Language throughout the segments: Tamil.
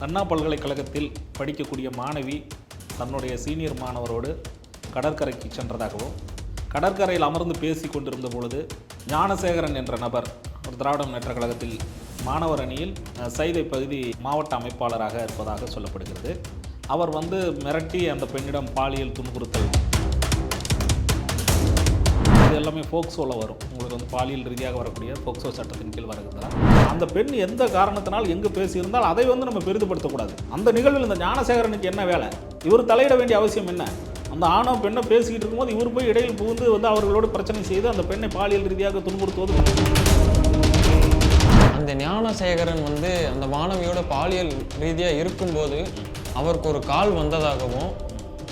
அண்ணா பல்கலைக்கழகத்தில் படிக்கக்கூடிய மாணவி தன்னுடைய சீனியர் மாணவரோடு கடற்கரைக்கு சென்றதாகவும் கடற்கரையில் அமர்ந்து பேசி கொண்டிருந்த பொழுது ஞானசேகரன் என்ற நபர் ஒரு திராவிட முன்னேற்றக் கழகத்தில் மாணவர் அணியில் சைதை பகுதி மாவட்ட அமைப்பாளராக இருப்பதாக சொல்லப்படுகிறது. அவர் மிரட்டி அந்த பெண்ணிடம் பாலியல் துன்புறுத்தல், இது எல்லாமே போக்சோவில் வரும். உங்களுக்கு பாலியல் ரீதியாக வரக்கூடிய போக்சோ சட்டத்தின் கீழ் வருகிறதா. அந்த பெண் எந்த காரணத்தினால் எங்கு பேசியிருந்தால் அதை நம்ம பெரிதுபடுத்தக்கூடாது. அந்த நிகழ்வில் இந்த ஞானசேகரனுக்கு என்ன வேலை? இவர் தலையிட வேண்டிய அவசியம் என்ன? அந்த ஆணோ பெண்ணை பேசிக்கிட்டு இருக்கும்போது இவர் போய் இடையில் புகுந்து அவர்களோடு பிரச்சனை செய்து அந்த பெண்ணை பாலியல் ரீதியாக துன்புறுத்துவது. அந்த ஞானசேகரன் அந்த மாணவியோட பாலியல் ரீதியாக இருக்கும்போது அவருக்கு ஒரு கால் வந்ததாகவும்,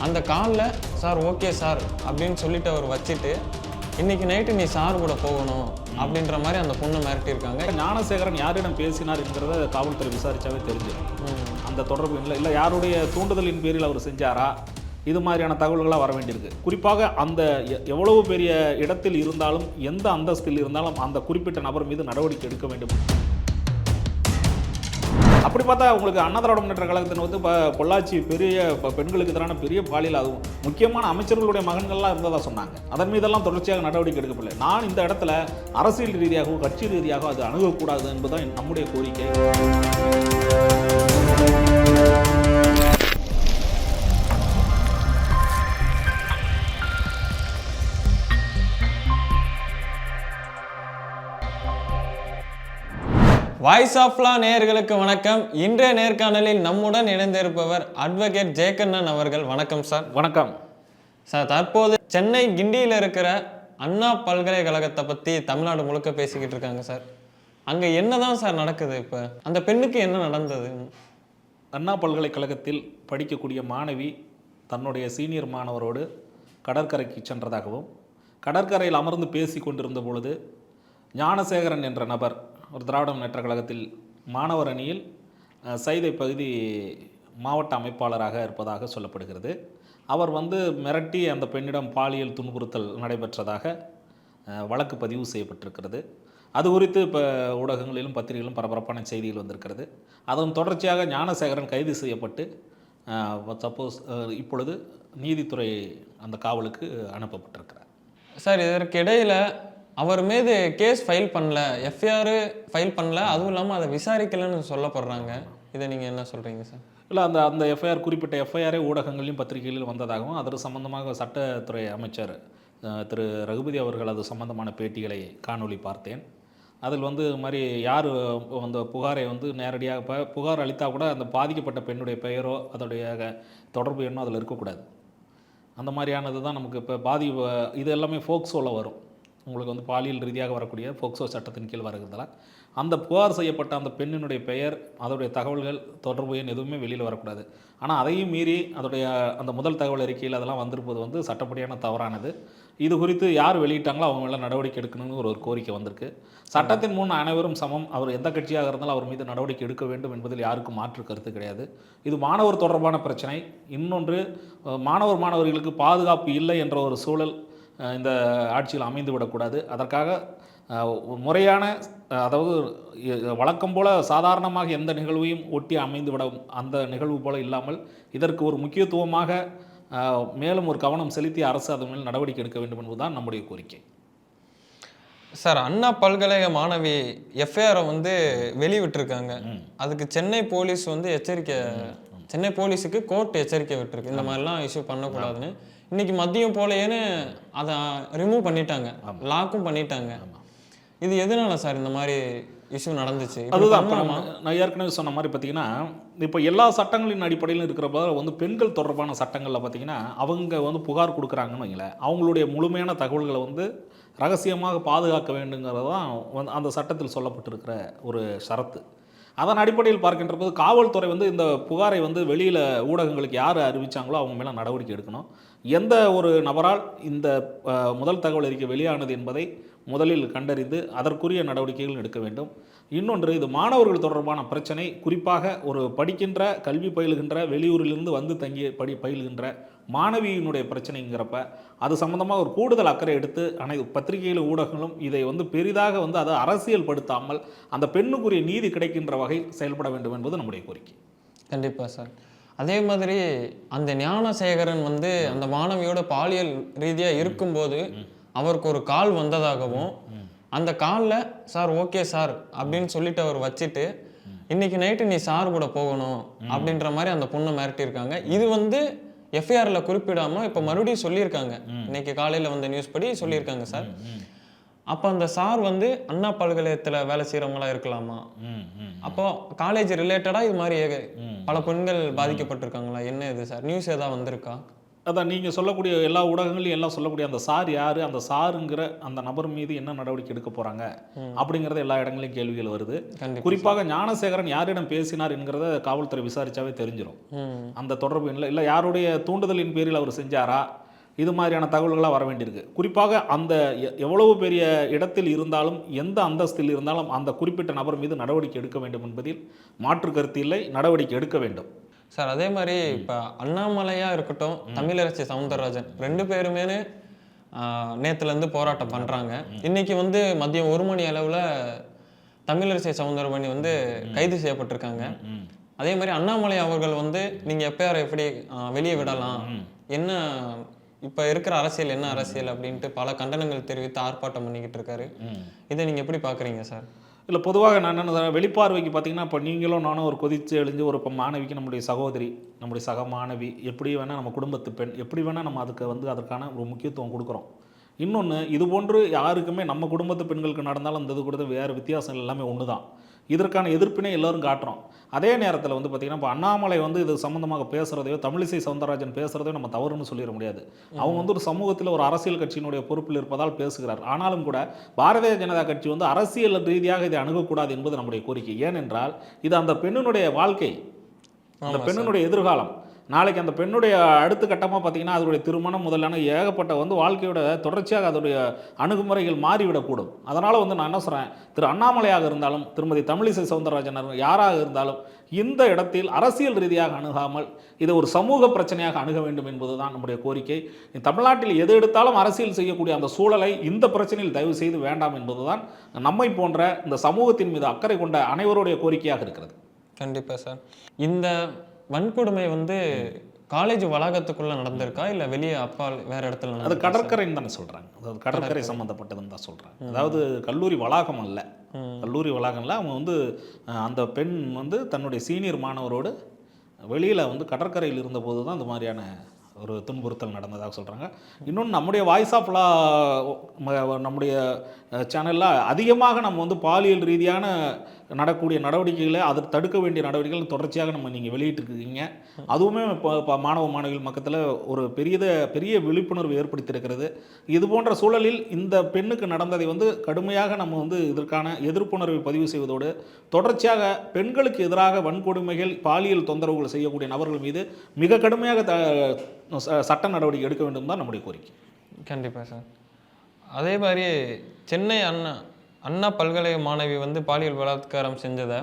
அந்த காலில் சார் ஓகே சார் அப்படின்னு சொல்லிட்டு அவர் வச்சுட்டு இன்னைக்கு நைட்டு நீ சார் கூட போகணும் அப்படின்ற மாதிரி அந்த பொண்ணை மிரட்டியிருக்காங்க. ஞானசேகரன் யாரிடம் பேசினார் என்கிறத காவல்துறை விசாரிச்சாவே தெரிஞ்சிடும். அந்த தொடர்பு இல்லை யாருடைய தூண்டுதலின் பேரில் அவர் செஞ்சாரா, இது மாதிரியான தகவல்களாக வர வேண்டியிருக்கு. குறிப்பாக அந்த எவ்வளவு பெரிய இடத்தில் இருந்தாலும், எந்த அந்தஸ்தில் இருந்தாலும் அந்த குறிப்பிட்ட நபர் மீது நடவடிக்கை எடுக்க வேண்டும். அப்படி பார்த்தா உங்களுக்கு அண்ணா திராவிட முன்னேற்றக் கழகத்தின் பொள்ளாச்சி பெரிய பெண்களுக்கு எதிரான பெரிய பாலியல், அதுவும் முக்கியமான அமைச்சர்களுடைய மகன்கள்லாம் இருந்ததாக சொன்னாங்க. அதன் மீதெல்லாம் தொடர்ச்சியாக நடவடிக்கை எடுக்கப்படலை. நான் இந்த இடத்துல அரசியல் ரீதியாகவோ கட்சி ரீதியாகவோ அது அணுகக்கூடாது என்பதுதான் நம்முடைய கோரிக்கை. வாய்ஸ் ஆஃப் லா நேயர்களுக்கு வணக்கம். இன்றைய நேர்காணலில் நம்முடன் இணைந்திருப்பவர் அட்வொகேட் ஜெயக்கண்ணன் அவர்கள். வணக்கம் சார். வணக்கம் சார். தற்போது சென்னை கிண்டியில் இருக்கிற அண்ணா பல்கலைக்கழகத்தை பற்றி தமிழ்நாடு முழுக்க பேசிக்கிட்டு இருக்காங்க சார். அங்கே என்னதான் சார் நடக்குது? இப்போ அந்த பெண்ணுக்கு என்ன நடந்தது? அண்ணா பல்கலைக்கழகத்தில் படிக்கக்கூடிய மாணவி தன்னுடைய சீனியர் மாணவரோடு கடற்கரைக்கு சென்றதாகவும் கடற்கரையில் அமர்ந்து பேசி கொண்டிருந்த பொழுது ஞானசேகரன் என்ற நபர் ஒரு திராவிட முன்னேற்றக் கழகத்தில் மாணவர் அணியில் சைதை பகுதி மாவட்ட அமைப்பாளராக இருப்பதாக சொல்லப்படுகிறது. அவர் மிரட்டி அந்த பெண்ணிடம் பாலியல் துன்புறுத்தல் நடைபெற்றதாக வழக்கு பதிவு செய்யப்பட்டிருக்கிறது. அது குறித்து இப்போ ஊடகங்களிலும் பத்திரிகைகளிலும் பரபரப்பான செய்திகள் வந்திருக்கிறது. அதன் தொடர்ச்சியாக ஞானசேகரன் கைது செய்யப்பட்டு இப்பொழுது நீதித்துறை அந்த காவலுக்கு அனுப்பப்பட்டிருக்கிறார். சார், இதற்கு இடையில் அவர் மீது கேஸ் ஃபைல் பண்ணல, எஃப்ஐஆர் ஃபைல் பண்ணல, அதுவும் இல்லாமல் அதை விசாரிக்கலன்னு சொல்லப்படுறாங்க. இதை நீங்கள் என்ன சொல்கிறீங்க சார்? இல்லை, அந்த எஃப்ஐஆர் குறிப்பிட்ட எஃப்ஐஆரை ஊடகங்களிலும் பத்திரிகைகளிலும் வந்ததாகவும், அது சம்பந்தமாக சட்டத்துறை அமைச்சர் திரு ரகுபதி அவர்கள் அது சம்பந்தமான பேட்டிகளை காணொலி பார்த்தேன். அதில் மாதிரி யார் அந்த புகாரை நேரடியாக புகார் அளித்தால் கூட அந்த பாதிக்கப்பட்ட பெண்ணுடைய பெயரோ அதோடைய தொடர்பு எண்ணோ அதில் இருக்கக்கூடாது. அந்த மாதிரியானது தான் நமக்கு இப்போ இது எல்லாமே போக்சோவில் வரும். உங்களுக்கு பாலியல் ரீதியாக வரக்கூடிய போக்சோ சட்டத்தின் கீழ் வருகிறதால அந்த புகார் செய்யப்பட்ட அந்த பெண்ணினுடைய பெயர், அதோடைய தகவல்கள், தொடர்பு எண் எதுவுமே வெளியில் வரக்கூடாது. ஆனால் அதையும் மீறி அதோடைய அந்த முதல் தகவல் அறிக்கையில் அதெல்லாம் வந்திருப்பது சட்டப்படியான தவறானது. இது குறித்து யார் வெளியிட்டாங்களோ அவங்க மேலே நடவடிக்கை எடுக்கணும்னு ஒரு கோரிக்கை வந்திருக்கு. சட்டத்தின் முன் அனைவரும் சமம். அவர் எந்த கட்சியாக இருந்தாலும் அவர் மீது நடவடிக்கை எடுக்க வேண்டும் என்பதில் யாருக்கும் மாற்று கருத்து கிடையாது. இது மாணவர் தொடர்பான பிரச்சனை. இன்னொன்று, மாணவர்களுக்கு பாதுகாப்பு இல்லை என்ற ஒரு சூழல் இந்த ஆட்சியில் அமைந்து விடக்கூடாது. அதற்காக முறையான, அதாவது வழக்கம் போல சாதாரணமாக எந்த நிகழ்வையும் ஒட்டி அமைந்து விட அந்த நிகழ்வு போல இல்லாமல் இதற்கு ஒரு முக்கியத்துவமாக மேலும் ஒரு கவனம் செலுத்தி அரசு அதன் மேல் நடவடிக்கை எடுக்க வேண்டும் என்பதுதான் நம்முடைய கோரிக்கை. சார், அண்ணா பல்கலைக்கழக மாணவி எஃப்ஐஆரை வெளிவிட்டிருக்காங்க. அதுக்கு சென்னை போலீஸ் சென்னை போலீஸுக்கு கோர்ட் எச்சரிக்கை விட்டுருக்கு, இந்த மாதிரிலாம் இஷ்யூ பண்ணக்கூடாதுன்னு. இன்னைக்கு மதியம் போலேன்னு அதை ரிமூவ் பண்ணிட்டாங்க, லாக்கும் பண்ணிட்டாங்க. இது எதனால சார் இந்த மாதிரி இஷ்யூ நடந்துச்சு? அதுதான் நான் ஏற்கனவே சொன்ன மாதிரி பார்த்தீங்கன்னா, இப்போ எல்லா சட்டங்களின் அடிப்படையில் இருக்கிறப்ப பெண்கள் தொடர்பான சட்டங்களில் பார்த்தீங்கன்னா அவங்க புகார் கொடுக்குறாங்கன்னு வைங்களேன், அவங்களுடைய முழுமையான தகவல்களை ரகசியமாக பாதுகாக்க வேண்டுங்கிறது தான் அந்த சட்டத்தில் சொல்லப்பட்டிருக்கிற ஒரு ஷரத்து. அதன் அடிப்படையில் பார்க்கின்ற போது காவல்துறை இந்த புகாரை வெளியில் ஊடகங்களுக்கு யார் அறிவித்தாங்களோ அவங்க மேலே நடவடிக்கை எடுக்கணும். எந்த ஒரு நபரால் இந்த முதல் தகவல் அறிக்கை வெளியானது என்பதை முதலில் கண்டறிந்து அதற்குரிய நடவடிக்கைகள் எடுக்க வேண்டும். இன்னொன்று, இது மாணவர்கள் தொடர்பான பிரச்சனை. குறிப்பாக ஒரு படிக்கின்ற, கல்வி பயிலுகின்ற, வெளியூரிலிருந்து தங்கி பயிலுகின்ற மாணவியினுடைய பிரச்சனைங்கிறப்ப அது சம்பந்தமாக ஒரு கூடுதல் அக்கறை எடுத்து பத்திரிகைகளும் ஊடகங்களும் இதை பெரிதாக அதை அரசியல் படுத்தாமல் அந்த பெண்ணுக்குரிய நீதி கிடைக்கின்ற வகையில் செயல்பட வேண்டும் என்பது நம்முடைய கோரிக்கை. கண்டிப்பாக சார். அதே மாதிரி அந்த ஞானசேகரன் வந்து அந்த மாணவியோட பாலியல் ரீதியாக இருக்கும்போது அவருக்கு ஒரு கால் வந்ததாகவும், அந்த காலில் சார் ஓகே சார் அப்படின்னு சொல்லிட்டு அவர் வச்சுட்டு, இன்னைக்கு நைட்டு நீ சார் கூட போகணும் அப்படின்ற மாதிரி அந்த பொண்ணை மிரட்டியிருக்காங்க. இது வந்து எஃப்ஐஆரில் குறிப்பிடாமல் இப்போ மறுபடியும் சொல்லியிருக்காங்க. இன்னைக்கு காலையில் வந்த நியூஸ் படி சொல்லியிருக்காங்க சார். அப்போ அந்த சார் வந்து அண்ணா பல்கலைக்கழகத்தில் வேலை செய்கிறவங்களா இருக்கலாமா? அப்போ காலேஜ் ரிலேட்டடாக இது மாதிரி பல பெண்கள் பாதிக்கப்பட்டிருக்காங்களா? என்ன இது சார்? நியூஸ் ஏதாவது வந்திருக்கா? அதான் நீங்கள் சொல்லக்கூடிய எல்லா ஊடகங்களையும் எல்லாம் சொல்லக்கூடிய அந்த சார் யார், அந்த சாருங்கிற அந்த நபர் மீது என்ன நடவடிக்கை எடுக்க போகிறாங்க அப்படிங்கிறது எல்லா இடங்களையும் கேள்விகள் வருது. குறிப்பாக ஞானசேகரன் யாரிடம் பேசினார் என்கிறத காவல்துறை விசாரிச்சாவே தெரிஞ்சிடும். அந்த தொடர்பு இல்லை யாருடைய தூண்டுதலின் பேரில் அவர் செஞ்சாரா, இது மாதிரியான தகவல்களாக வர வேண்டியிருக்கு. குறிப்பாக அந்த எவ்வளவு பெரிய இடத்தில் இருந்தாலும், எந்த அந்தஸ்தில் இருந்தாலும் அந்த குறிப்பிட்ட நபர் மீது நடவடிக்கை எடுக்க வேண்டும் என்பதில் மாற்று கருத்து இல்லை. நடவடிக்கை எடுக்க வேண்டும் சார். அதே மாதிரி இப்போ அண்ணாமலையாக இருக்கட்டும், தமிழரசி சவுந்தரராஜன் 2 பேருமே நேற்றுலேருந்து போராட்டம் பண்ணுறாங்க. இன்னைக்கு வந்து மதியம் 1 மணி அளவில் தமிழரசி சவுந்தரமணி வந்து கைது செய்யப்பட்டிருக்காங்க. அதே மாதிரி அண்ணாமலை அவர்கள் வந்து நீங்கள் எஃப்ஐஆர் எப்படி வெளியே விடலாம், என்ன இப்போ இருக்கிற அரசியல் என்ன அரசியல் அப்படின்ட்டு பல கண்டனங்கள் தெரிவித்து ஆர்ப்பாட்டம் பண்ணிக்கிட்டு இருக்காரு. இதை நீங்கள் எப்படி பார்க்குறீங்க சார்? இல்லை, பொதுவாக நான் என்ன வெளிப்பார்வைக்கு பார்த்தீங்கன்னா, இப்போ நீங்களும் நானும் ஒரு கொதித்து எழுந்து ஒரு இப்போ மாணவிக்கு நம்முடைய சகோதரி, நம்முடைய சக மாணவி, எப்படி வேணால் நம்ம குடும்பத்து பெண், எப்படி வேணால் நம்ம அதுக்கு வந்து அதற்கான ஒரு முக்கியத்துவம் கொடுக்குறோம். இன்னொன்று, இது போன்று யாருக்குமே நம்ம குடும்பத்து பெண்களுக்கு நடந்தாலும் அந்த இது கூட வேறு வித்தியாசம் எல்லாமே ஒன்று தான். இதற்கான எதிர்ப்பினை எல்லோரும் காட்டுறோம். அதே நேரத்தில் வந்து பார்த்திங்கன்னா, இப்போ அண்ணாமலை வந்து இது சம்மந்தமாக பேசுகிறதையோ, தமிழிசை சவுந்தரராஜன் பேசுகிறதையோ நம்ம தவறுன்னு சொல்லிட முடியாது. அவங்க வந்து ஒரு சமூகத்தில் ஒரு அரசியல் கட்சியினுடைய பொறுப்பில் இருப்பதால் பேசுகிறார். ஆனாலும் கூட பாரதிய ஜனதா கட்சி வந்து அரசியல் ரீதியாக இதை அணுகக்கூடாது என்பது நம்முடைய கோரிக்கை. ஏனென்றால் இது அந்த பெண்ணினுடைய வாழ்க்கை, அந்த பெண்ணினுடைய எதிர்காலம். நாளைக்கு அந்த பெண்ணுடைய அடுத்த கட்டமாக பார்த்தீங்கன்னா அதனுடைய திருமணம் முதலான ஏகப்பட்ட வந்து வாழ்க்கையோட தொடர்ச்சியாக அதோடைய அணுகுமுறைகள் மாறிவிடக்கூடும். அதனால் வந்து நான் என்ன சொல்கிறேன், திரு அண்ணாமலையாக இருந்தாலும் திருமதி தமிழிசை சவுந்தரராஜன் யாராக இருந்தாலும் இந்த இடத்தில் அரசியல் ரீதியாக அணுகாமல் இதை ஒரு சமூக பிரச்சனையாக அணுக வேண்டும் என்பது தான் நம்முடைய கோரிக்கை. தமிழ்நாட்டில் எது எடுத்தாலும் அரசியல் செய்யக்கூடிய அந்த சூழலை இந்த பிரச்சனையில் தயவு செய்து வேண்டாம் என்பது தான் நம்மை போன்ற இந்த சமூகத்தின் மீது அக்கறை கொண்ட அனைவருடைய கோரிக்கையாக இருக்கிறது. கண்டிப்பாக சார். இந்த வன்கொடுமை வந்து காலேஜ் வளாகத்துக்குள்ள நடந்திருக்கா இல்லை வெளியே அப்பால் வேற இடத்துல? அது கடற்கரைன்னு தானே சொல்கிறாங்க. அதாவது கடற்கரை சம்மந்தப்பட்டதுன்னு தான் சொல்கிறாங்க. அதாவது கல்லூரி வளாகம் அல்ல, கல்லூரி வளாகம்ல அவங்க வந்து அந்த பெண் வந்து தன்னுடைய சீனியர் மாணவரோடு வெளியில் வந்து கடற்கரையில் இருந்தபோது தான் இந்த மாதிரியான ஒரு துன்புறுத்தல் நடந்ததாக சொல்கிறாங்க. இன்னொன்று, நம்முடைய வாய்ஸ் ஆஃப் லா நம்முடைய சேனலில் அதிகமாக நம்ம வந்து பாலியல் ரீதியான நடக்கக்கூடிய நடவடிக்கைகளை அதை தடுக்க வேண்டிய நடவடிக்கைகள் தொடர்ச்சியாக நீங்கள் வெளியிட்டிருக்கீங்க. அதுவுமே இப்போ மாணவ மாணவிகள் மக்கத்தில் ஒரு பெரிய விழிப்புணர்வு ஏற்படுத்தியிருக்கிறது. இது போன்ற சூழலில் இந்த பெண்ணுக்கு நடந்ததை வந்து கடுமையாக நம்ம வந்து இதற்கான எதிர்ப்புணர்வை பதிவு செய்வதோடு தொடர்ச்சியாக பெண்களுக்கு எதிராக வன்கொடுமைகள் பாலியல் தொந்தரவுகள் செய்யக்கூடிய நபர்கள் மீது மிக கடுமையாக சட்ட நடவடிக்கை எடுக்க வேண்டும் தான் நம்முடைய கோரிக்கை. கண்டிப்பாக சார். அதே மாதிரி சென்னை அண்ணா பல்கலைக்கழக மாணவி வந்து பாலியல் பலாத்காரம் செஞ்சதை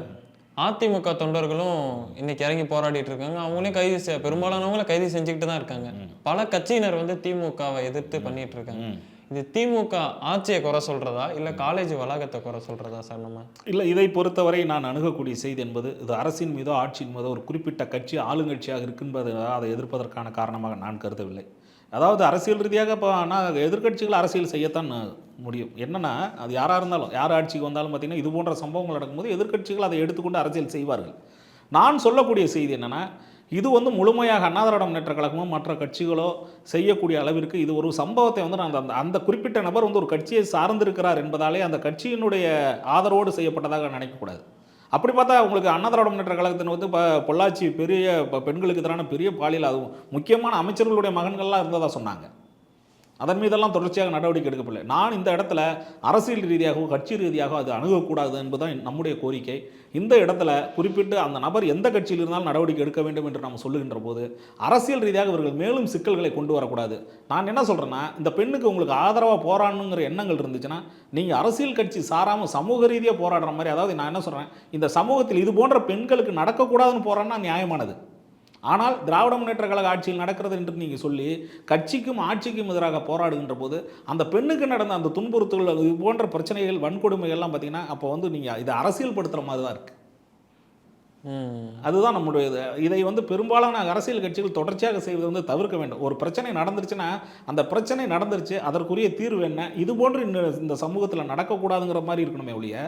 அதிமுக தொண்டர்களும் இன்னைக்கு இறங்கி போராடிட்டு இருக்காங்க. அவங்களே பெரும்பாலானவங்கள கைது செஞ்சுக்கிட்டு தான் இருக்காங்க. பல கட்சியினர் வந்து திமுகவை எதிர்த்து பண்ணிட்டு இருக்காங்க. இது திமுக ஆட்சியை குறை சொல்றதா இல்லை காலேஜ் வளாகத்தை குறை சொல்றதா சார்? நம்ம இல்லை, இதை பொறுத்தவரை நான் அணுகக்கூடிய செய்தி என்பது இது அரசின் மீதோ ஆட்சியின் மீதோ ஒரு குறிப்பிட்ட கட்சி ஆளுங்கட்சியாக இருக்கின்றது அதை எதிர்ப்பதற்கான காரணமாக நான் கருதவில்லை. அதாவது அரசியல் ரீதியாக இப்போ ஆனால் எதிர்கட்சிகள் அரசியல் செய்யத்தான் முடியும். என்னென்னா அது யாராக இருந்தாலும், யார் ஆட்சிக்கு வந்தாலும் பார்த்திங்கன்னா இது போன்ற சம்பவங்கள் நடக்கும்போது எதிர்கட்சிகள் அதை எடுத்துக்கொண்டு அரசியல் செய்வார்கள். நான் சொல்லக்கூடிய செய்தி என்னென்னா, இது வந்து முழுமையாக அண்ணா திராவிட முன்னேற்றக் கழகமோ மற்ற கட்சிகளோ செய்யக்கூடிய அளவிற்கு இது ஒரு சம்பவத்தை வந்து நான் அந்த குறிப்பிட்ட நபர் வந்து ஒரு கட்சியை சார்ந்திருக்கிறார் என்பதாலே அந்த கட்சியினுடைய ஆதரவோடு செய்யப்பட்டதாக நினைக்கக்கூடாது. அப்படி பார்த்தா உங்களுக்கு அண்ணா திராவிட முன்னேற்றக் கழகத்தின் வந்து இப்போ பொள்ளாச்சி பெரிய பெண்களுக்கு எதிரான பெரிய பாலியல் அதுவும் முக்கியமான அமைச்சர்களுடைய மகன்கள்லாம் இருந்ததாக சொன்னாங்க. அதன் மீதெல்லாம் தொடர்ச்சியாக நடவடிக்கை எடுக்கப்படலை. நான் இந்த இடத்துல அரசியல் ரீதியாகவோ கட்சி ரீதியாகவோ அது அணுகக்கூடாது என்பதுதான் நம்முடைய கோரிக்கை. இந்த இடத்துல குறிப்பிட்டு அந்த நபர் எந்த கட்சியில் இருந்தாலும் நடவடிக்கை எடுக்க வேண்டும் என்று நாம் சொல்லுகின்ற போது அரசியல் ரீதியாக இவர்கள் மேலும் சிக்கல்களை கொண்டு வரக்கூடாது. நான் என்ன சொல்கிறேன்னா, இந்த பெண்ணுக்கு உங்களுக்கு ஆதரவாக போராடணுங்கிற எண்ணங்கள் இருந்துச்சுன்னா நீங்கள் அரசியல் கட்சி சாராமல் சமூக ரீதியாக போராடுற மாதிரி, அதாவது நான் என்ன சொல்கிறேன், இந்த சமூகத்தில் இது போன்ற பெண்களுக்கு நடக்கக்கூடாதுன்னு போராடினா நியாயமானது. ஆனால் திராவிட முன்னேற்ற கழக ஆட்சியில் நடக்கிறது என்று நீங்கள் சொல்லி கட்சிக்கும் ஆட்சிக்கும் எதிராக போராடுகின்ற போது அந்த பெண்ணுக்கு நடந்த அந்த துன்புறுத்தல்கள் இது போன்ற பிரச்சனைகள் வன்கொடுமைகள்லாம் பார்த்தீங்கன்னா அப்போ வந்து நீங்கள் இதை அரசியல் படுத்துகிற மாதிரி தான் இருக்குது. அதுதான் நம்முடைய இதை வந்து பெரும்பாலான அரசியல் கட்சிகள் தொடர்ச்சியாக செய்வதை வந்து தவிர்க்க வேண்டும். ஒரு பிரச்சனை நடந்துருச்சுன்னா அந்த பிரச்சனை நடந்துருச்சு, அதற்குரிய தீர்வு என்ன, இது போன்று இந்த சமூகத்தில் நடக்கக்கூடாதுங்கிற மாதிரி இருக்கணுமே ஒழிய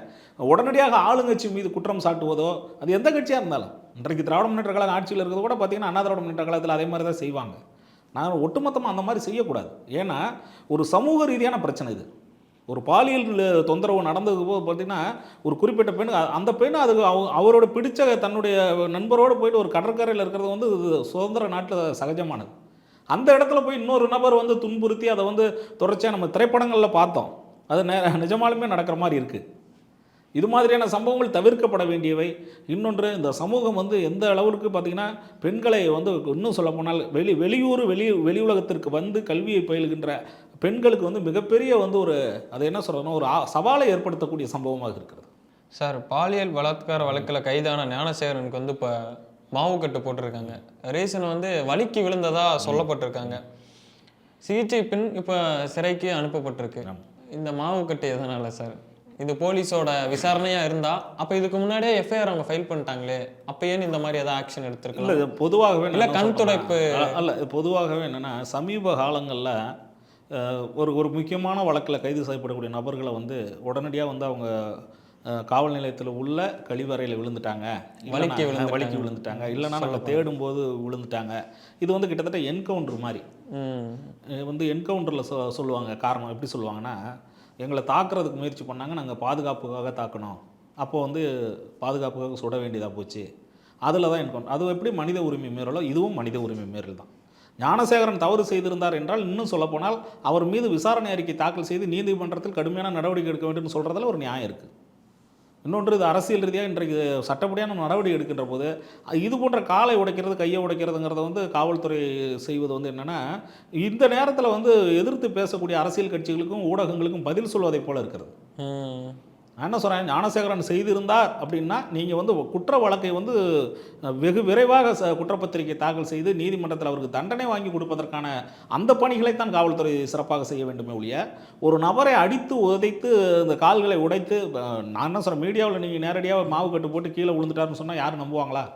உடனடியாக ஆளுங்கட்சி மீது குற்றம் சாட்டுவதோ, அது எந்த கட்சியாக இருந்தாலும். இன்றைக்கு திராவிட முன்னேற்ற கழகம் ஆட்சியில் இருக்கிறது கூட பார்த்தீங்கன்னா அண்ணா திராவிட முன்னேற்ற கழகத்தில் அதே மாதிரி தான் செய்வாங்க. நான் ஒட்டுமொத்தமாக அந்த மாதிரி செய்யக்கூடாது. ஏன்னா ஒரு சமூக ரீதியான பிரச்சனை இது. ஒரு பாலியல் தொந்தரவு நடந்தது போது பார்த்தீங்கன்னா ஒரு குறிப்பிட்ட பெண், அந்த பெண் அது அவரோட பிடிச்ச தன்னுடைய நண்பரோடு போயிட்டு ஒரு கடற்கரையில் இருக்கிறது வந்து சுதந்திர நாட்டில் சகஜமானது. அந்த இடத்துல போய் இன்னொரு நபர் வந்து துன்புறுத்தி அதை வந்து தொடர்ச்சியாக நம்ம திரைப்படங்களில் பார்த்தோம். அது நிஜமாலுமே நடக்கிற மாதிரி இருக்குது. இது மாதிரியான சம்பவங்கள் தவிர்க்கப்பட வேண்டியவை. இன்னொன்று, இந்த சமூகம் வந்து எந்த அளவுக்கு பார்த்திங்கன்னா பெண்களை வந்து இன்னும் சொல்லப்போனால் வெளி உலகத்திற்கு வந்து கல்வியை பயிலுகின்ற பெண்களுக்கு வந்து மிகப்பெரிய வந்து ஒரு அது என்ன சொல்கிறோன்னா ஒரு சவாலை ஏற்படுத்தக்கூடிய சம்பவமாக இருக்கிறது. சார், பாலியல் பலாத்கார வழக்கில் கைதான ஞானசேகரனுக்கு வந்து இப்போ மாவு கட்டு போட்டிருக்காங்க. ரீசன் வந்து வலிக்கு விழுந்ததா சொல்லப்பட்டிருக்காங்க. சிகிச்சை பின் இப்போ சிறைக்கு அனுப்பப்பட்டிருக்கு. இந்த மாவு கட்டு எதனால சார்? இது போலீஸோட விசாரணையாக இருந்தால் அப்போ இதுக்கு முன்னாடியே எஃப்ஐஆர் அவங்க ஃபைல் பண்ணிட்டாங்களே, அப்போ ஏன் இந்த மாதிரி ஏதாவது ஆக்ஷன் எடுத்துருக்கலாம்? இல்லை, பொதுவாகவே இல்லை கண் துடைப்பு அல்ல, பொதுவாகவே என்னென்னா சமீப காலங்களில் ஒரு முக்கியமான வழக்கில் கைது செய்யப்படக்கூடிய நபர்களை வந்து உடனடியாக வந்து அவங்க காவல் நிலையத்தில் உள்ள கழிவறையில் விழுந்துட்டாங்க, வலிக்கு விழுந்துட்டாங்க, இல்லைன்னா நாங்கள் தேடும்போது விழுந்துட்டாங்க. இது வந்து கிட்டத்தட்ட என்கவுண்டர் மாதிரி வந்து என்கவுண்டரில் சொல்லுவாங்க. காரணம் எப்படி சொல்லுவாங்கன்னா, எங்களை தாக்குறதுக்கு முயற்சி பண்ணாங்க, நாங்கள் பாதுகாப்புக்காக தாக்கணும், அப்போ வந்து பாதுகாப்புக்காக சுட வேண்டியதாக போச்சு, அதில் தான் என்கவுண்டர். அது எப்படி மனித உரிமை மீறலோ இதுவும் மனித உரிமை மீறல் தான். ஞானசேகரன் தவறு செய்திருந்தார் என்றால் இன்னும் சொல்லப்போனால் அவர் மீது விசாரணை அறிக்கை தாக்கல் செய்து நீதிமன்றத்தில் கடுமையான நடவடிக்கை எடுக்க வேண்டும் சொல்கிறதுல ஒரு நியாயம் இருக்குது. இன்னொன்று, இது அரசியல் ரீதியாக இன்றைக்கு சட்டப்படியான நடவடிக்கை எடுக்கின்ற போது இது போன்ற காலை உடைக்கிறது, கையை உடைக்கிறதுங்கிறத வந்து காவல்துறை செய்வது வந்து என்னென்னா இந்த நேரத்தில் வந்து எதிர்த்து பேசக்கூடிய அரசியல் கட்சிகளுக்கும் ஊடகங்களுக்கும் பதில் சொல்வதை போல இருக்கிறது. நான் என்ன சொல்கிறேன், ஞானசேகரன் செய்திருந்தார் அப்படின்னா நீங்கள் வந்து குற்ற வழக்கை வந்து வெகு விரைவாக குற்றப்பத்திரிகை தாக்கல் செய்து நீதிமன்றத்தில் அவருக்கு தண்டனை வாங்கி கொடுப்பதற்கான அந்த பணிகளைத்தான் காவல்துறை சிறப்பாக செய்ய வேண்டுமே ஒழிய ஒரு நபரை அடித்து உதைத்து இந்த கால்களை உடைத்து, நான் என்ன சொல்கிறேன், மீடியாவில் நீங்கள் நேரடியாக மாவு கட்டு போட்டு கீழே விழுந்துட்டாருன்னு சொன்னால் யாரும் நம்புவாங்களா?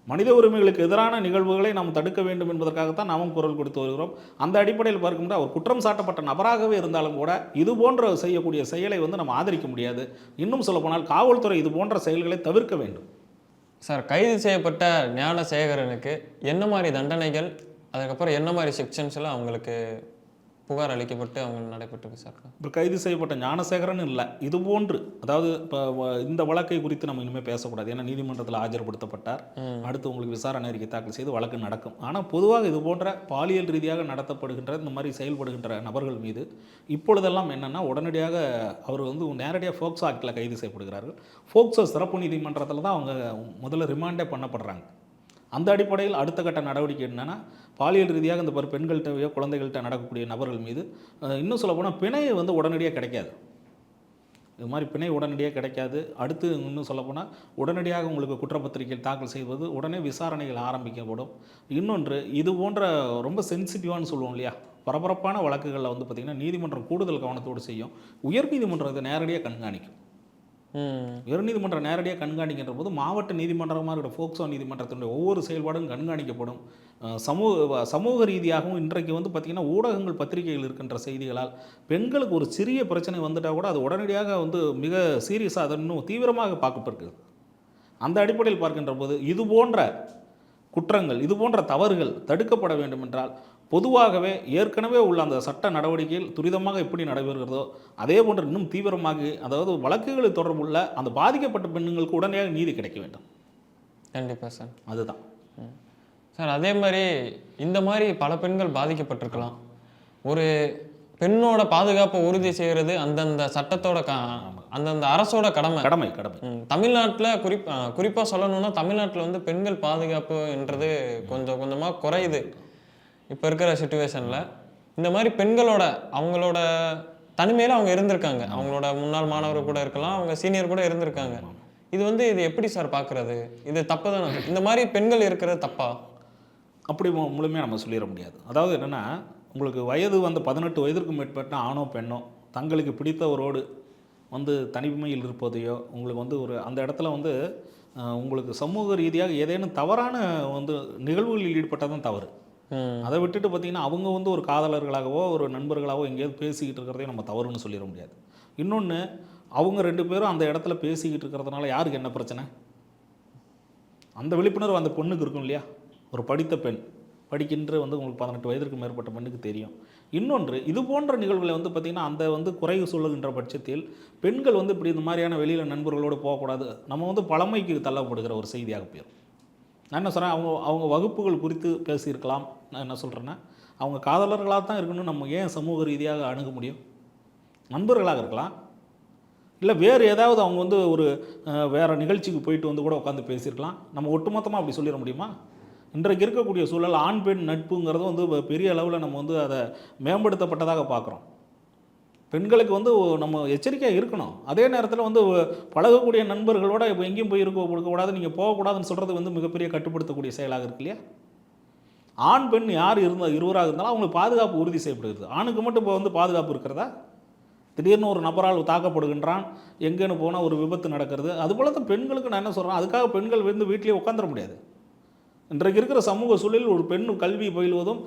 மனித உரிமைகளுக்கு எதிரான நிகழ்வுகளை நாம் தடுக்க வேண்டும் என்பதற்காகத்தான் நாமும் குரல் கொடுத்து வருகிறோம். அந்த அடிப்படையில் பார்க்கும்போது அவர் குற்றம் சாட்டப்பட்ட நபராகவே இருந்தாலும் கூட இது போன்ற செய்யக்கூடிய செயலை வந்து நம்ம ஆதரிக்க முடியாது. இன்னும் சொல்லப்போனால் காவல்துறை இது போன்ற செயல்களை தவிர்க்க வேண்டும். சார், கைது செய்யப்பட்ட ஞானசேகரனுக்கு என்ன மாதிரி தண்டனைகள், அதுக்கப்புறம் என்ன மாதிரி செக்ஷன்ஸ்லாம் அவங்களுக்கு புகார் அளிக்கப்பட்டு அவங்க நடைபெற்றிருக்கு சார்? இப்போ கைது செய்யப்பட்ட ஞானசேகரன் இல்லை, இது போன்று, அதாவது இப்போ இந்த வழக்கை குறித்து நம்ம இனிமேல் பேசக்கூடாது. ஏன்னா நீதிமன்றத்தில் ஆஜர்படுத்தப்பட்டார், அடுத்து உங்களுக்கு விசாரணை அறிக்கை தாக்கல் செய்து வழக்கு நடக்கும். ஆனால் பொதுவாக இது போன்ற பாலியல் ரீதியாக நடத்தப்படுகின்ற இந்த மாதிரி செயல்படுகின்ற நபர்கள் மீது இப்பொழுதெல்லாம் என்னென்னா உடனடியாக அவர் வந்து நேரடியாக ஃபோக்சோ ஆக்டில் கைது செய்யப்படுகிறார்கள். ஃபோக்சோ சிறப்பு நீதிமன்றத்தில் தான் அவங்க முதல்ல ரிமாண்டே பண்ணப்படுறாங்க. அந்த அடிப்படையில் அடுத்த கட்ட நடவடிக்கை என்னென்னா பாலியல் ரீதியாக இந்த பெண்கள்கிட்டயோ குழந்தைகள்கிட்ட நடக்கக்கூடிய நபர்கள் மீது இன்னும் சொல்லப்போனால் பிணை வந்து உடனடியாக கிடைக்காது. இது மாதிரி பிணை உடனடியாக கிடைக்காது. அடுத்து இன்னும் சொல்லப்போனால் உடனடியாக உங்களுக்கு குற்றப்பத்திரிகை தாக்கல் செய்வது, உடனே விசாரணைகள் ஆரம்பிக்கப்படும். இன்னொன்று, இது போன்ற ரொம்ப சென்சிட்டிவான்னு சொல்லுவோம் இல்லையா, பரபரப்பான வழக்குகளில் வந்து பார்த்திங்கன்னா நீதிமன்றம் கூடுதல் கவனத்தோடு செய்யும். உயர்நீதிமன்றம் இதை நேரடியாக கண்காணிக்கும். உயர்நீதிமன்றம் நேரடியாக கண்காணிக்கின்ற போது மாவட்ட நீதிமன்றமாக இருக்கிற ஃபோக்சோ நீதிமன்றத்தினுடைய ஒவ்வொரு செயல்பாடும் கண்காணிக்கப்படும். சமூக ரீதியாகவும் இன்றைக்கு வந்து பார்த்திங்கன்னா ஊடகங்கள் பத்திரிகைகள் இருக்கின்ற செய்திகளால் பெண்களுக்கு ஒரு சிறிய பிரச்சனை வந்துட்டால் கூட அது உடனடியாக வந்து மிக சீரியஸாக அதை இன்னும் தீவிரமாக பார்க்கப்படுகிறது. அந்த அடிப்படையில் பார்க்கின்ற போது இது போன்ற குற்றங்கள், இது போன்ற தவறுகள் தடுக்கப்பட வேண்டும் என்றால் பொதுவாகவே ஏற்கனவே உள்ள அந்த சட்ட நடவடிக்கையில் துரிதமாக எப்படி நடைபெறுகிறதோ அதே போன்று இன்னும் தீவிரமாக, அதாவது வழக்குகளை தொடர்புள்ள அந்த பாதிக்கப்பட்ட பெண்களுக்கு உடனடியாக நீதி கிடைக்க வேண்டும். கண்டிப்பாக சார், அதுதான் சார். அதே மாதிரி இந்த மாதிரி பல பெண்கள் பாதிக்கப்பட்டிருக்கலாம். ஒரு பெண்ணோட பாதுகாப்பை உறுதி செய்கிறது அந்தந்த சட்டத்தோட அந்தந்த அரசோட கடமை. தமிழ்நாட்டில் குறிப்பாக சொல்லணும்னா தமிழ்நாட்டில் வந்து பெண்கள் பாதுகாப்பு என்றது கொஞ்சம் கொஞ்சமாக குறையுது இப்போ இருக்கிற சுச்சுவேஷனில். இந்த மாதிரி பெண்களோட அவங்களோட தனிமையில் அவங்க இருந்திருக்காங்க. அவங்களோட முன்னாள் மாணவர் கூட இருக்கலாம், அவங்க சீனியர் கூட இருந்திருக்காங்க. இது வந்து இது எப்படி சார் பார்க்குறது? இது தப்பு தானே? இந்த மாதிரி பெண்கள் இருக்கிறது தப்பா? அப்படி முழுமையாக நம்ம சொல்லிட முடியாது. அதாவது என்னென்னா, உங்களுக்கு வயது வந்து 18 வயதிற்கு மேற்பட்ட ஆணோ பெண்ணோ தங்களுக்கு பிடித்தவரோடு வந்து தனிமையில் இருப்பதையோ உங்களுக்கு வந்து ஒரு அந்த இடத்துல வந்து உங்களுக்கு சமூக ரீதியாக ஏதேனும் தவறான வந்து நிகழ்வுகளில் ஈடுபட்டால் தவறு. அதை விட்டுட்டு பார்த்தீங்கன்னா அவங்க வந்து ஒரு காதலர்களாகவோ ஒரு நண்பர்களாகவோ எங்கேயாவது பேசிக்கிட்டு இருக்கிறதையும் நம்ம தவறுன்னு சொல்லிட முடியாது. இன்னொன்று, அவங்க 2 பேரும் அந்த இடத்துல பேசிக்கிட்டு இருக்கிறதுனால யாருக்கு என்ன பிரச்சனை? அந்த விழிப்புணர்வு அந்த பொண்ணுக்கு இருக்கும் இல்லையா? ஒரு படித்த பெண், படிக்கின்ற வந்து உங்களுக்கு 18 வயதிற்கு மேற்பட்ட பெண்ணுக்கு தெரியும். இன்னொன்று, இது போன்ற நிகழ்வுகளை வந்து பார்த்திங்கன்னா அந்த வந்து குறைவு சொல்லுகின்ற பட்சத்தில் பெண்கள் வந்து இப்படி இந்த மாதிரியான வெளியில் நண்பர்களோடு போகக்கூடாது, நம்ம வந்து பழமைக்கு தள்ளப்படுகிற ஒரு செய்தியாக போயிடும். நான் என்ன சொல்கிறேன், அவங்க வகுப்புகள் குறித்து பேசியிருக்கலாம். நான் என்ன சொல்கிறேன்னா, அவங்க காதலர்களாக தான் இருக்கணும், நம்ம ஏன் சமூக ரீதியாக அணுக முடியும்? நண்பர்களாக இருக்கலாம், இல்லை வேறு ஏதாவது அவங்க வந்து ஒரு வேறு நிகழ்ச்சிக்கு போயிட்டு வந்து கூட உட்காந்து பேசியிருக்கலாம். நம்ம ஒட்டுமொத்தமாக அப்படி சொல்லிட முடியுமா? இன்றைக்கு இருக்கக்கூடிய சூழல் ஆண் பெண் நட்புங்கிறது வந்து பெரிய அளவில் நம்ம வந்து அதை மேம்படுத்தப்பட்டதாக பார்க்குறோம். பெண்களுக்கு வந்து நம்ம எச்சரிக்கையாக இருக்கணும். அதே நேரத்தில் வந்து பழகக்கூடிய நண்பர்களோட இப்போ எங்கேயும் போய் இருக்கக்கூடாது, நீங்கள் போகக்கூடாதுன்னு சொல்கிறது வந்து மிகப்பெரிய கட்டுப்படுத்தக்கூடிய செயலாக இருக்கு இல்லையா? ஆண் பெண் யார் இருவராக இருந்தாலும் அவங்களுக்கு பாதுகாப்பு உறுதி செய்யப்படுகிறது. ஆணுக்கு மட்டும் இப்போ வந்து பாதுகாப்பு இருக்கிறதா? திடீர்னு ஒரு நபரால் தாக்கப்படுகின்றான், எங்கேன்னு போனால் ஒரு விபத்து நடக்கிறது. அதுபோல் தான் பெண்களுக்கு நான் என்ன சொல்கிறேன், அதுக்காக பெண்கள் வந்து வீட்டிலேயே உட்காந்துட முடியாது. இன்றைக்கு இருக்கிற சமூக சூழலில் ஒரு பெண் கல்வி பயிலுவதும்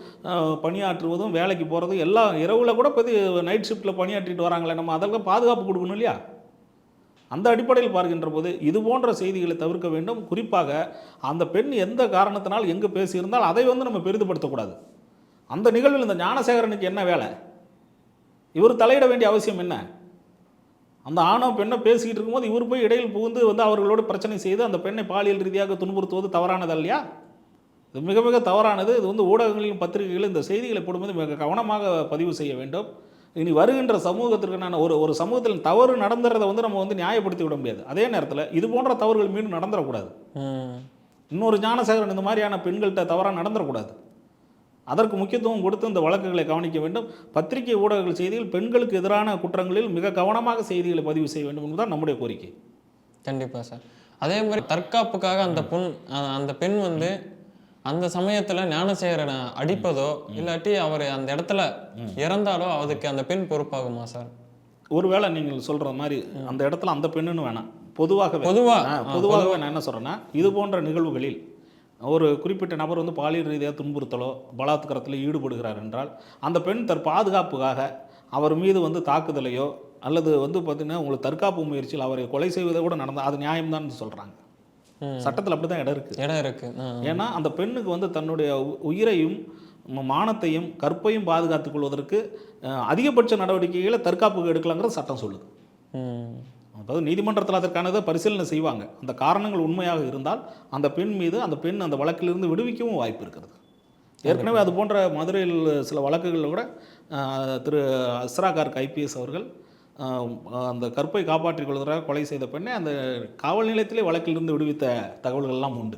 பணியாற்றுவதும் வேலைக்கு போகிறதும் எல்லாம் இரவில் கூட பற்றி நைட் ஷிஃப்ட்டில் பணியாற்றிட்டு வராங்களே, நம்ம அதெல்லாம் பாதுகாப்பு கொடுக்கணும் இல்லையா? அந்த அடிப்படையில் பார்க்கின்ற போது இது போன்ற செய்திகளை தவிர்க்க வேண்டும். குறிப்பாக அந்த பெண் எந்த காரணத்தினால் எங்கே பேசியிருந்தால் அதை வந்து நம்ம பெரிதுபடுத்தக்கூடாது. அந்த நிகழ்வில் இந்த ஞானசேகரனுக்கு என்ன வேலை? இவர் தலையிட வேண்டிய அவசியம் என்ன? அந்த ஆணோ பெண்ணை பேசிக்கிட்டு இருக்கும்போது இவர் போய் இடையில் புகுந்து வந்து அவர்களோடு பிரச்சனை செய்து அந்த பெண்ணை பாலியல் ரீதியாக துன்புறுத்துவது தவறானது இல்லையா? இது மிக மிக தவறானது. இது வந்து ஊடகங்களிலும் பத்திரிகைகளிலும் இந்த செய்திகளை போடும்போது மிக கவனமாக பதிவு செய்ய வேண்டும். இனி வருகின்ற சமூகத்திற்கு நான் ஒரு சமூகத்தில் தவறு நடந்துறதை வந்து நம்ம வந்து நியாயப்படுத்தி விட முடியாது. அதே நேரத்தில் இது போன்ற தவறுகள் மீண்டும் நடந்துடக்கூடாது. இன்னொரு ஞானசேகரன் இந்த மாதிரியான பெண்கள்கிட்ட தவறாக நடந்துடக்கூடாது. அதற்கு முக்கியத்துவம் கொடுத்து இந்த வழக்குகளை கவனிக்க வேண்டும். பத்திரிகை ஊடகங்கள் செய்தியில் பெண்களுக்கு எதிரான குற்றங்களில் மிக கவனமாக செய்திகளை பதிவு செய்ய வேண்டும் என்பதுதான் நம்முடைய கோரிக்கை. கண்டிப்பாக சார். அதே மாதிரி தற்காப்புக்காக அந்த பெண் வந்து அந்த சமயத்தில் ஞானசேகரனை அடிப்பதோ இல்லாட்டி அவர் அந்த இடத்துல இறந்தாலோ அதுக்கு அந்த பெண் பொறுப்பாகுமா சார்? ஒருவேளை நீங்கள் சொல்கிற மாதிரி அந்த இடத்துல அந்த பெண்ணுன்னு வேணாம், பொதுவாகவே நான் என்ன சொல்கிறேன்னா, இது போன்ற நிகழ்வுகளில் ஒரு குறிப்பிட்ட நபர் வந்து பாலியல் ரீதியாக துன்புறுத்தலோ பலாத்காரத்தில் ஈடுபடுகிறார் என்றால் அந்த பெண் பாதுகாப்புக்காக அவர் மீது வந்து தாக்குதலையோ அல்லது வந்து பார்த்திங்கன்னா உங்களுக்கு தற்காப்பு முயற்சியில் அவரை கொலை செய்வதை கூட நடந்தால் அது நியாயம்தான் சொல்கிறாங்க. சட்டத்தில் அப்படி தான் இடம் இருக்கு. ஏன்னா அந்த பெண்ணுக்கு வந்து தன்னுடைய உயிரையும் மானத்தையும் கற்பையும் பாதுகாத்துக் கொள்வதற்கு அதிகபட்ச நடவடிக்கைகளை தற்காப்புக்கு எடுக்கலாங்கிறது சட்டம் சொல்லுது. அதாவது நீதிமன்றத்தில் அதற்கானதை பரிசீலனை செய்வாங்க. அந்த காரணங்கள் உண்மையாக இருந்தால் அந்த பெண் மீது அந்த பெண் அந்த வழக்கிலிருந்து விடுவிக்கவும் வாய்ப்பு இருக்கிறது. ஏற்கனவே அது போன்ற மதுரையில் சில வழக்குகளில் கூட திரு அஸ்ரா கார்க் IPS அவர்கள் அந்த கற்பை காப்பாற்றிக் கொள்வதாக கொலை செய்த பெண்ணை அந்த காவல் நிலையத்திலே வழக்கிலிருந்து விடுவித்த தகவல்கள்லாம் உண்டு.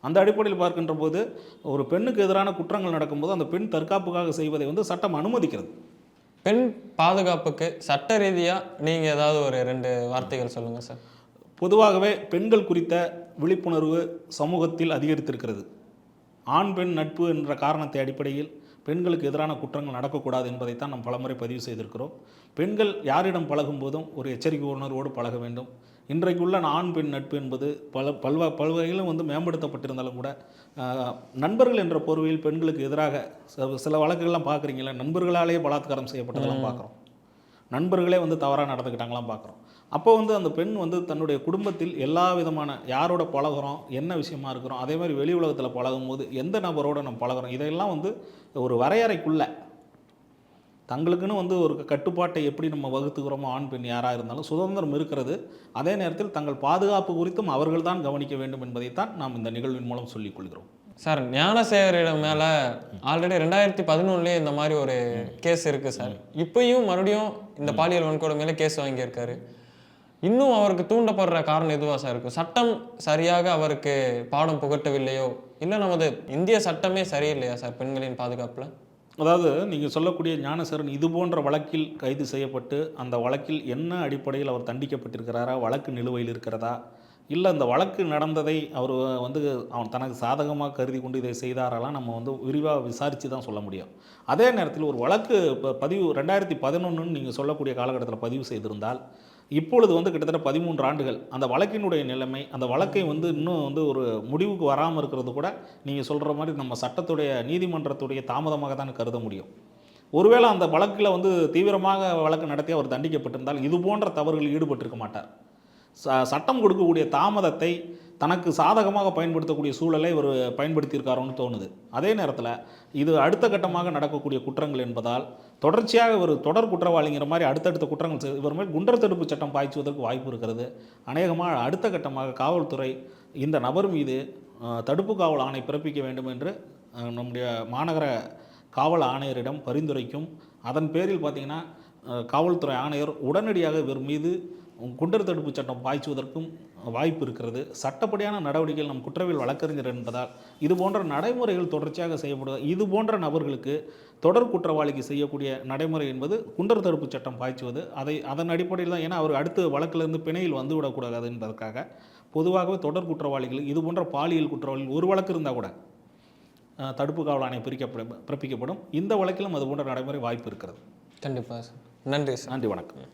அந்த அடிப்படையில் பார்க்கின்ற போது ஒரு பெண்ணுக்கு எதிரான குற்றங்கள் நடக்கும்போது அந்த பெண் தற்காப்புக்காக செய்வதை வந்து சட்டம் அனுமதிக்கிறது. பெண் பாதுகாப்புக்கு சட்ட ரீதியாக நீங்கள் ஏதாவது ஒரு 2 வார்த்தைகள் சொல்லுங்கள் சார். பொதுவாகவே பெண்கள் குறித்த விழிப்புணர்வு சமூகத்தில் அதிகரித்திருக்கிறது. ஆண் பெண் நட்பு என்ற காரணத்தை அடிப்படையில் பெண்களுக்கு எதிரான குற்றங்கள் நடக்கக்கூடாது என்பதைத்தான் நாம் பலமுறை பதிவு செய்திருக்கிறோம். பெண்கள் யாரிடம் பழகும் போதும் ஒரு எச்சரிக்கை உணர்வோடு பழக வேண்டும். இன்றைக்குள்ள ஆண் பெண் நட்பு என்பது பல்வகையிலும் வந்து மேம்படுத்தப்பட்டிருந்தாலும் கூட நண்பர்கள் என்ற போர்வையில் பெண்களுக்கு எதிராக சில வழக்குகள்லாம் பார்க்குறீங்களா, நண்பர்களாலேயே பலாத்காரம் செய்யப்பட்டதெல்லாம் பார்க்குறோம். நண்பர்களே வந்து தவறாக நடந்துக்கிட்டாங்களாம் பார்க்குறோம். அப்போ வந்து அந்த பெண் வந்து தன்னுடைய குடும்பத்தில் எல்லா விதமான யாரோட பழகிறோம், என்ன விஷயமா இருக்கிறோம், அதே மாதிரி வெளி உலகத்தில் பழகும் போது எந்த நபரோடு நம்ம பழகிறோம், இதையெல்லாம் வந்து ஒரு வரையறைக்குள்ள தங்களுக்குன்னு வந்து ஒரு கட்டுப்பாட்டை எப்படி நம்ம வகுத்துக்கிறோமோ ஆண் பெண் யாராக இருந்தாலும் சுதந்திரம் இருக்கிறது. அதே நேரத்தில் தங்கள் பாதுகாப்பு குறித்தும் அவர்கள் தான் கவனிக்க வேண்டும் என்பதைத்தான் நாம் இந்த நிகழ்வின் மூலம் சொல்லிக் கொள்கிறோம். சார், ஞானசேகரிடம் மேலே ஆல்ரெடி 2011 இந்த மாதிரி ஒரு கேஸ் இருக்குது சார். இப்பயும் மறுபடியும் இந்த பாலியல் வன்கொடுமை மேலே கேஸ் வாங்கியிருக்காரு. இன்னும் அவருக்கு தூண்டப்படுற காரணம் எதுவாக சார் இருக்கும்? சட்டம் சரியாக அவருக்கு பாடம் புகட்டவில்லையோ, இல்லை நமது இந்திய சட்டமே சரியில்லையா சார் பெண்களின் பாதுகாப்பில்? அதாவது நீங்கள் சொல்லக்கூடிய ஞானசேகரன் இது போன்ற வழக்கில் கைது செய்யப்பட்டு அந்த வழக்கில் என்ன அடிப்படையில் அவர் தண்டிக்கப்பட்டிருக்கிறாரா, வழக்கு நிலுவையில் இருக்கிறதா, இல்லை அந்த வழக்கு நடந்ததை அவர் வந்து அவன் தனக்கு சாதகமாக கருதி கொண்டு இதை செய்தாரெல்லாம் நம்ம வந்து விரிவாக விசாரித்து தான் சொல்ல முடியும். அதே நேரத்தில் ஒரு வழக்கு பதிவு 2011 நீங்கள் சொல்லக்கூடிய காலகட்டத்தில் பதிவு செய்திருந்தால் இப்பொழுது வந்து கிட்டத்தட்ட 13 ஆண்டுகள் அந்த வழக்கினுடைய நிலைமை, அந்த வழக்கை வந்து இன்னும் வந்து ஒரு முடிவுக்கு வராமல் இருக்கிறது கூட நீங்கள் சொல்கிற மாதிரி நம்ம சட்டத்துடைய நீதிமன்றத்துடைய தாமதமாக தான் கருத முடியும். ஒருவேளை அந்த வழக்கில் வந்து தீவிரமாக வழக்கு நடத்தி அவர் தண்டிக்கப்பட்டிருந்தால் இது போன்ற தவறுகளில் ஈடுபட்டிருக்க மாட்டார். சட்டம் கொடுக்கக்கூடிய தாமதத்தை தனக்கு சாதகமாக பயன்படுத்தக்கூடிய சூழலை இவர் பயன்படுத்தியிருக்காரோன்னு தோணுது. அதே நேரத்தில் இது அடுத்த கட்டமாக நடக்கக்கூடிய குற்றங்கள் என்பதால் தொடர்ச்சியாக ஒரு தொடர் குற்றவாளிங்கிற மாதிரி அடுத்தடுத்த குற்றங்கள் இவர் மேல் குண்டர் தடுப்பு சட்டம் பாய்ச்சுவதற்கு வாய்ப்பு இருக்கிறது. அநேகமாக அடுத்த கட்டமாக காவல்துறை இந்த நபர் மீது தடுப்பு காவல் ஆணை பிறப்பிக்க வேண்டும் என்று நம்முடைய மாநகர காவல் ஆணையரிடம் பரிந்துரைக்கும். அதன் பேரில் பார்த்திங்கன்னா காவல்துறை ஆணையர் உடனடியாக இவர் மீது குண்டர் தடுப்பு சட்டம் பாய்ச்சுவதற்கும் வாய்ப்பு இருக்கிறது. சட்டப்படியான நடவடிக்கைகள் நம் குற்றவியல் வழக்கறிஞர் என்பதால் இது போன்ற நடைமுறைகள் தொடர்ச்சியாக செய்யப்படுவது. இது போன்ற நபர்களுக்கு தொடர் குற்றவாளிக்கு செய்யக்கூடிய நடைமுறை என்பது குண்டர் தடுப்பு சட்டம் பாய்ச்சுவது. அதன் அடிப்படையில் தான், ஏன்னா அவர் அடுத்த வழக்கிலிருந்து பிணையில் வந்துவிடக்கூடாது என்பதற்காக பொதுவாகவே தொடர் குற்றவாளிகள் இது போன்ற பாலியல் குற்றவாளிகள் ஒரு வழக்கு இருந்தால் கூட தடுப்பு காவல் ஆணை பிறப்பிக்கப்படும். இந்த வழக்கிலும் அது போன்ற நடைமுறை வாய்ப்பு இருக்கிறது. கண்டிப்பாக சார். நன்றி சார். நன்றி, வணக்கம்.